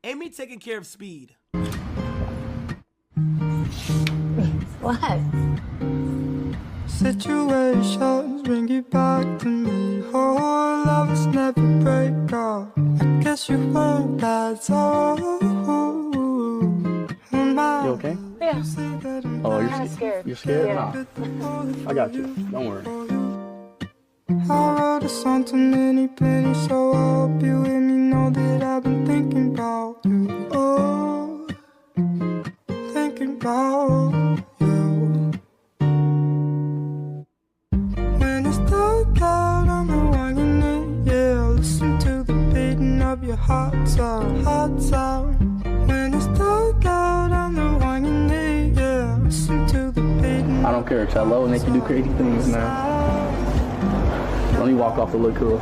Amy taking care of Speed. What? Situations bring you back to me. Oh, love is never break up. I guess you weren't that all. You okay? Yeah. Oh, I'm scared. You're scared? Yeah. Nah, I got you. Don't worry. I wrote a song to many pennies, so I hope you hear me know that I've been thinking about you. Oh, thinking about you. When it's dark out, I'm the one you need. Yeah, listen to the beating of your heart sound, heart sound. When it's dark out, I'm the one you need. Yeah, listen to the beating. I don't care. Cello make you do crazy things, man. Let me walk off the look cool.